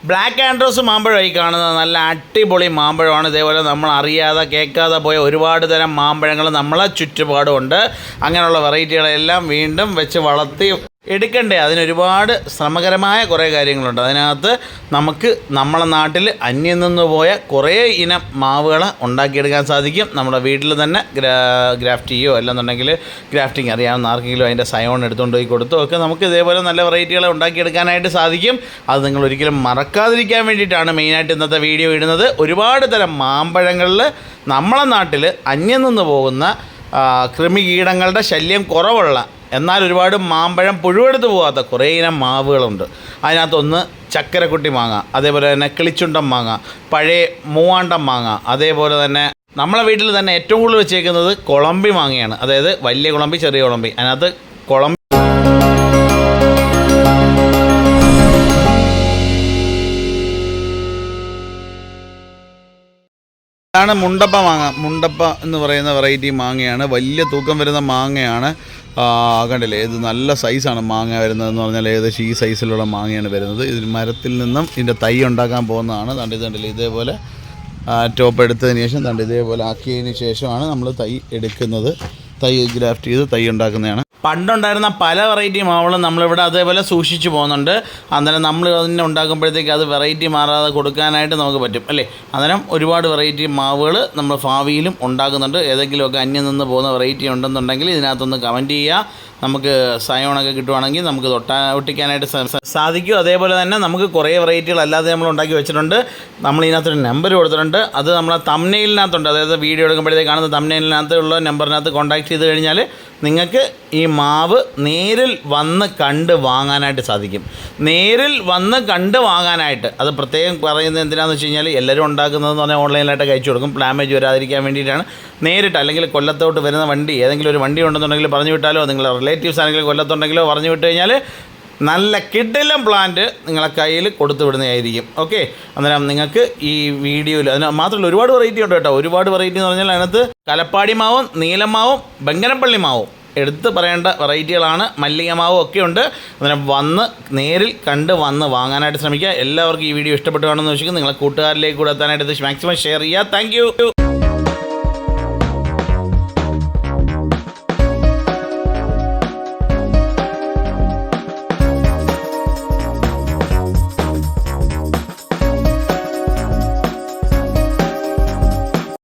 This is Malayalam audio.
ബ്ലാക്ക് ആൻഡ്രോസ് മാമ്പഴമായി കാണുന്നത് നല്ല അടിപൊളി മാമ്പഴമാണ്. ഇതേപോലെ നമ്മൾ അറിയാതെ കേൾക്കാതെ പോയ ഒരുപാട് തരം മാമ്പഴങ്ങൾ നമ്മളെ ചുറ്റുപാടുമുണ്ട്. അങ്ങനെയുള്ള വെറൈറ്റികളെല്ലാം വീണ്ടും വെച്ച് വളർത്തി എടുക്കണ്ടേ, അതിനൊരുപാട് ശ്രമകരമായ കുറേ കാര്യങ്ങളുണ്ട്. അതിനകത്ത് നമുക്ക് നമ്മളെ നാട്ടിൽ അന്യം നിന്ന് പോയ കുറേ ഇനം മാവുകൾ ഉണ്ടാക്കിയെടുക്കാൻ സാധിക്കും. നമ്മുടെ വീട്ടിൽ തന്നെ ഗ്രാഫ്റ്റ് ചെയ്യുകയോ അല്ലെന്നുണ്ടെങ്കിൽ ഗ്രാഫ്റ്റിംഗ് അറിയാവുന്ന ആർക്കെങ്കിലും അതിൻ്റെ സയോൺ എടുത്തുകൊണ്ട് പോയി കൊടുത്തോ ഒക്കെ നമുക്ക് ഇതേപോലെ നല്ല വെറൈറ്റികൾ ഉണ്ടാക്കിയെടുക്കാനായിട്ട് സാധിക്കും. അത് നിങ്ങൾ ഒരിക്കലും മറക്കാതിരിക്കാൻ വേണ്ടിയിട്ടാണ് മെയിനായിട്ട് ഇന്നത്തെ വീഡിയോ ഇടുന്നത്. ഒരുപാട് തരം മാമ്പഴങ്ങളിൽ നമ്മളെ നാട്ടിൽ അന്യം നിന്ന് പോകുന്ന കൃമികീടങ്ങളുടെ ശല്യം കുറവുള്ള എന്നാൽ ഒരുപാട് മാമ്പഴം പുഴുവെടുത്ത് പോകാത്ത കുറേ ഇനം മാവുകളുണ്ട്. അതിനകത്തൊന്ന് ചക്കരക്കുട്ടി മാങ്ങ, അതേപോലെ തന്നെ കിളിച്ചുണ്ടൻ മാങ്ങ, പഴയ മൂവാണ്ടൻ മാങ്ങ, അതേപോലെ തന്നെ നമ്മളെ വീട്ടിൽ തന്നെ ഏറ്റവും കൂടുതൽ വെച്ചേക്കുന്നത് കൊളമ്പി മാങ്ങയാണ്. അതായത് വലിയ കുളമ്പി, ചെറിയ കുളമ്പി. അതിനകത്ത് കുളമ്പി ാണ് മുണ്ടപ്പ മാങ്ങ. മുണ്ടപ്പ എന്ന് പറയുന്ന വെറൈറ്റി മാങ്ങയാണ്. വലിയ തൂക്കം വരുന്ന മാങ്ങയാണ്. കണ്ടില്ലേ, ഇത് നല്ല സൈസാണ് മാങ്ങ വരുന്നതെന്ന് പറഞ്ഞാൽ ഏകദേശം ഈ സൈസിലുള്ള മാങ്ങയാണ് വരുന്നത്. ഇതിൽ മരത്തിൽ നിന്നും ഇതിൻ്റെ തൈ ഉണ്ടാക്കാൻ പോകുന്നതാണ്. കണ്ടില്ലേ, ഇതേപോലെ ടോപ്പ് എടുത്തതിന് ശേഷം ഇതേപോലെ ആക്കിയതിന് ശേഷമാണ് നമ്മൾ തൈ എടുക്കുന്നത്. തൈ ഗ്രാഫ്റ്റ് ചെയ്ത് തൈ ഉണ്ടാക്കുന്നതാണ്. പണ്ടുണ്ടായിരുന്ന പല വെറൈറ്റി മാവുകളും നമ്മളിവിടെ അതേപോലെ സൂക്ഷിച്ചു പോകുന്നുണ്ട്. അന്നേരം നമ്മൾ അതിനെ ഉണ്ടാക്കുമ്പോഴത്തേക്ക് അത് വെറൈറ്റി മാറാതെ കൊടുക്കാനായിട്ട് നമുക്ക് പറ്റും അല്ലേ. അന്നേരം ഒരുപാട് വെറൈറ്റി മാവുകൾ നമ്മൾ ഭാവിയിലും ഉണ്ടാക്കുന്നുണ്ട്. ഏതെങ്കിലുമൊക്കെ അന്യം നിന്ന് പോകുന്ന വെറൈറ്റി ഉണ്ടെന്നുണ്ടെങ്കിൽ ഇതിനകത്തൊന്ന് കമൻറ്റ് ചെയ്യുക. നമുക്ക് സയോണൊക്കെ കിട്ടുവാണെങ്കിൽ നമുക്ക് ഒട്ടിക്കാനായിട്ട് സാധിക്കും. അതേപോലെ തന്നെ നമുക്ക് കുറേ വെറൈറ്റികൾ അല്ലാതെ നമ്മൾ ഉണ്ടാക്കി വെച്ചിട്ടുണ്ട്. നമ്മൾ ഇതിനകത്തൊരു നമ്പർ കൊടുത്തിട്ടുണ്ട്. അത് നമ്മളെ തംബ്നെയിലിനകത്തുണ്ട്. അതായത് വീഡിയോ എടുക്കുമ്പോഴത്തേക്ക് കാണുന്ന തംബ്നെയിലിനകത്തുള്ള നമ്പറിനകത്ത് കോൺടാക്ട് ചെയ്ത് കഴിഞ്ഞാൽ നിങ്ങൾക്ക് ഈ മാവ് നേരിൽ വന്ന് കണ്ട് വാങ്ങാനായിട്ട് സാധിക്കും. നേരിൽ വന്ന് കണ്ട് വാങ്ങാനായിട്ട് അത് പ്രത്യേകം പറയുന്നത് എന്തിനാണെന്ന് വെച്ച് കഴിഞ്ഞാൽ എല്ലാവരും ഉണ്ടാക്കുന്നതെന്ന് പറഞ്ഞാൽ ഓൺലൈനിലായിട്ട് അയച്ചു കൊടുക്കും. ഡാമേജ് വരാതിരിക്കാൻ വേണ്ടിയിട്ടാണ്. നേരിട്ട് അല്ലെങ്കിൽ കൊല്ലത്തോട്ട് വരുന്ന വണ്ടി ഏതെങ്കിലും ഒരു വണ്ടി ഉണ്ടെന്നുണ്ടെങ്കിൽ പറഞ്ഞു വിട്ടാലോ, നിങ്ങളുടെ റിലേറ്റീവ്സ് ആണെങ്കിലും കൊല്ലത്തുണ്ടെങ്കിലോ പറഞ്ഞു വിട്ട് കഴിഞ്ഞാൽ നല്ല കിടിലം പ്ലാന്റ് നിങ്ങളെ കയ്യിൽ കൊടുത്തു വിടുന്നതായിരിക്കും. ഓക്കെ, അന്നേരം നിങ്ങൾക്ക് ഈ വീഡിയോയിൽ അതിന് മാത്രമല്ല ഒരുപാട് വെറൈറ്റി ഉണ്ട് കേട്ടോ. ഒരുപാട് വെറൈറ്റി എന്ന് പറഞ്ഞാൽ അതിനകത്ത് കലപ്പാടി മാവും നീലമാവും ബംഗനപ്പള്ളി മാവും എടുത്ത് പറയേണ്ട വെറൈറ്റികളാണ്. മല്ലിക മാവും ഒക്കെ ഉണ്ട്. അന്നേരം വന്ന് നേരിൽ കണ്ട് വന്ന് വാങ്ങാനായിട്ട് ശ്രമിക്കുക. എല്ലാവർക്കും ഈ വീഡിയോ ഇഷ്ടപ്പെട്ടു കാണുമെന്ന് വെച്ചാൽ നിങ്ങളെ കൂട്ടുകാരിലേക്ക് കൂടെ എത്താനായിട്ട് മാക്സിമം ഷെയർ ചെയ്യുക. താങ്ക്